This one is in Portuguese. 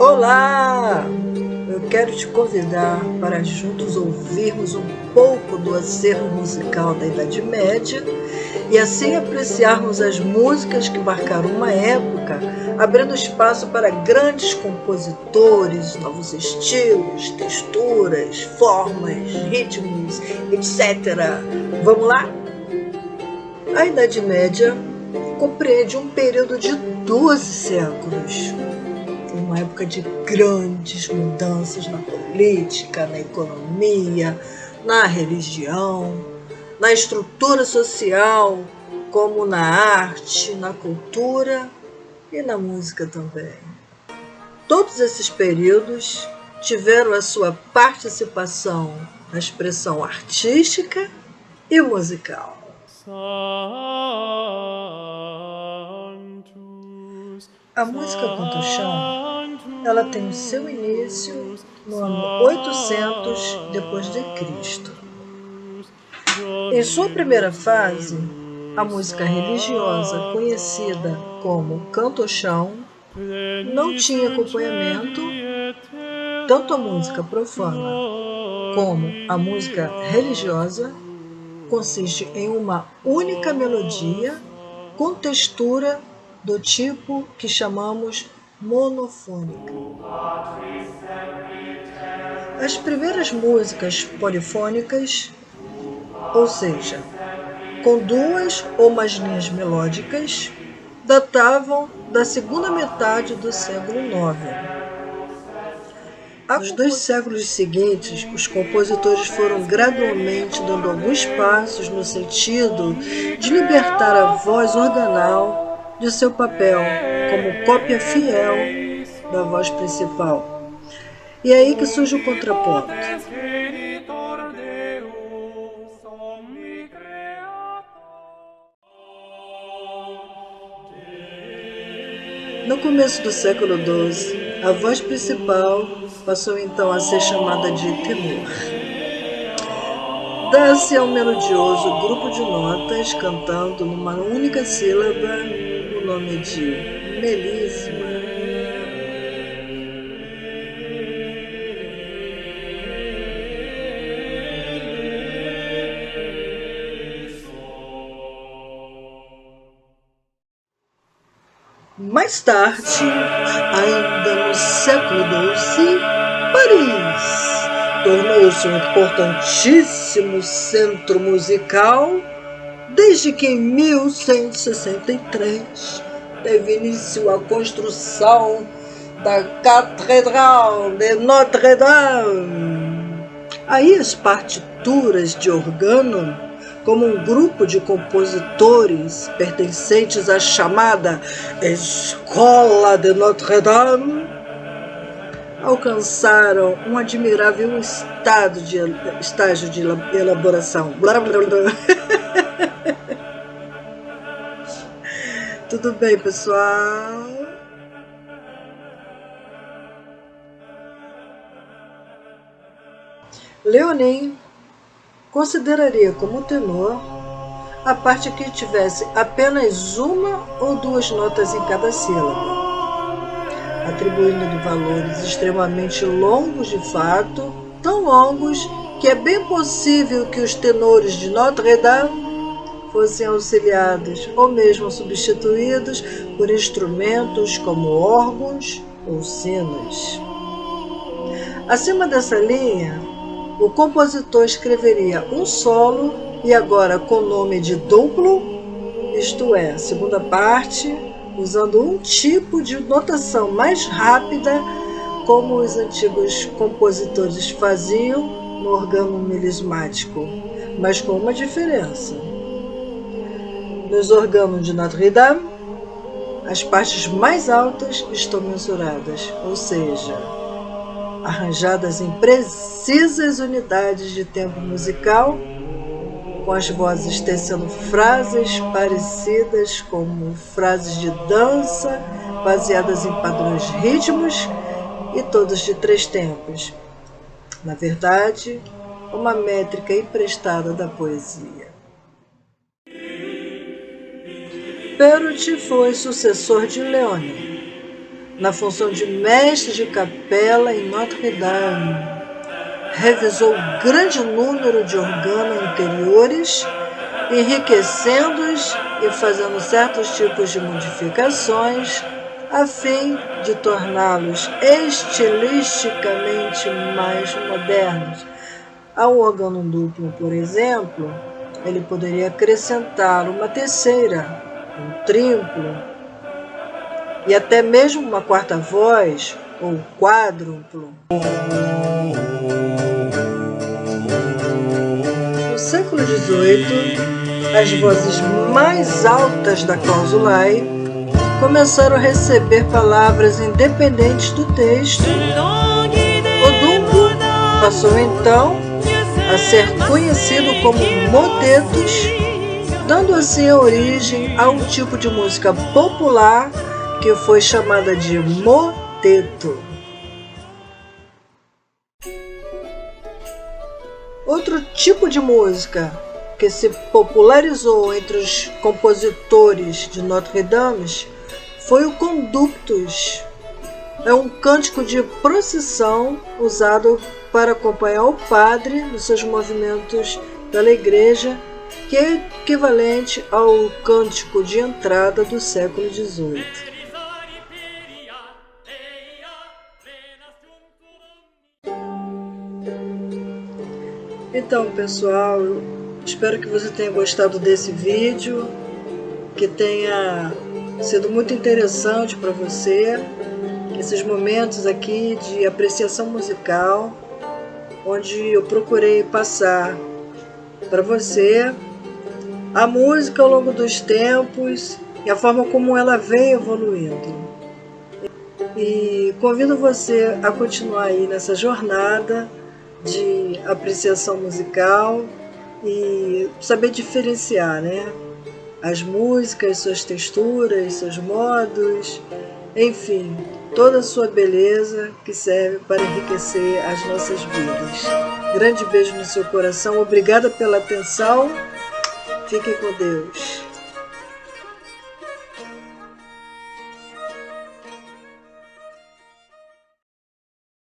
Olá! Eu quero te convidar para juntos ouvirmos um pouco do acervo musical da Idade Média e assim apreciarmos as músicas que marcaram uma época, abrindo espaço para grandes compositores, novos estilos, texturas, formas, ritmos, etc. Vamos lá? A Idade Média compreende um período de 12 séculos. Uma época de grandes mudanças na política, na economia, na religião, na estrutura social, como na arte, na cultura e na música também. Todos esses períodos tiveram a sua participação na expressão artística e musical. A música canto-chão, ela tem o seu início no ano 800 depois de Cristo. Em sua primeira fase, a música religiosa, conhecida como canto-chão, não tinha acompanhamento. Tanto a música profana como a música religiosa consiste em uma única melodia com textura do tipo que chamamos monofônica. As primeiras músicas polifônicas, ou seja, com duas ou mais linhas melódicas, datavam da segunda metade do século IX. Nos 2 séculos seguintes, os compositores foram gradualmente dando alguns passos no sentido de libertar a voz organal de seu papel como cópia fiel da voz principal. E é aí que surge o contraponto. No começo do século XII, a voz principal passou então a ser chamada de tenor. Dá-se ao melodioso grupo de notas cantando numa única sílaba o nome de melisma. Mais tarde, ainda no século XII, Paris tornou-se um importantíssimo centro musical, desde que em 1163 teve início a construção da Cathédrale de Notre-Dame. Aí as partituras de órgão, como um grupo de compositores pertencentes à chamada Escola de Notre-Dame, alcançaram um admirável estágio de elaboração. Blá, blá, blá. Tudo bem, pessoal? Léonin consideraria como tenor a parte que tivesse apenas uma ou duas notas em cada sílaba, atribuindo valores extremamente longos de fato, tão longos que é bem possível que os tenores de Notre-Dame fossem auxiliados ou mesmo substituídos por instrumentos como órgãos ou sinos. Acima dessa linha, o compositor escreveria um solo e agora com o nome de duplo, isto é, segunda parte, usando um tipo de notação mais rápida, como os antigos compositores faziam no órgão melismático, mas com uma diferença. Nos órgãos de Notre-Dame, as partes mais altas estão mensuradas, ou seja, arranjadas em precisas unidades de tempo musical, com as vozes tecendo frases parecidas como frases de dança, baseadas em padrões ritmos e todas de 3 tempos. Na verdade, uma métrica emprestada da poesia. Perut foi sucessor de Léonin. na função de mestre de capela em Notre-Dame. Revisou grande número de órgãos interiores, enriquecendo-os e fazendo certos tipos de modificações a fim de torná-los estilisticamente mais modernos. Ao órgão duplo, por exemplo, ele poderia acrescentar uma terceira, um triplo e até mesmo uma quarta voz ou quádruplo. No século XVIII, as vozes mais altas da clausulae começaram a receber palavras independentes do texto. O duplo passou então a ser conhecido como motetos, dando assim origem a um tipo de música popular que foi chamada de moteto. Outro tipo de música que se popularizou entre os compositores de Notre-Dame foi o conductus. É um cântico de procissão usado para acompanhar o padre nos seus movimentos pela igreja, que é equivalente ao cântico de entrada do século XVIII. Então, pessoal, espero que você tenha gostado desse vídeo, que tenha sido muito interessante para você, esses momentos aqui de apreciação musical, onde eu procurei passar para você a música ao longo dos tempos e a forma como ela vem evoluindo. E convido você a continuar aí nessa jornada de apreciação musical e saber diferenciar, né? As músicas, suas texturas, seus modos, enfim, toda a sua beleza que serve para enriquecer as nossas vidas. Grande beijo no seu coração, obrigada pela atenção, fiquem com Deus.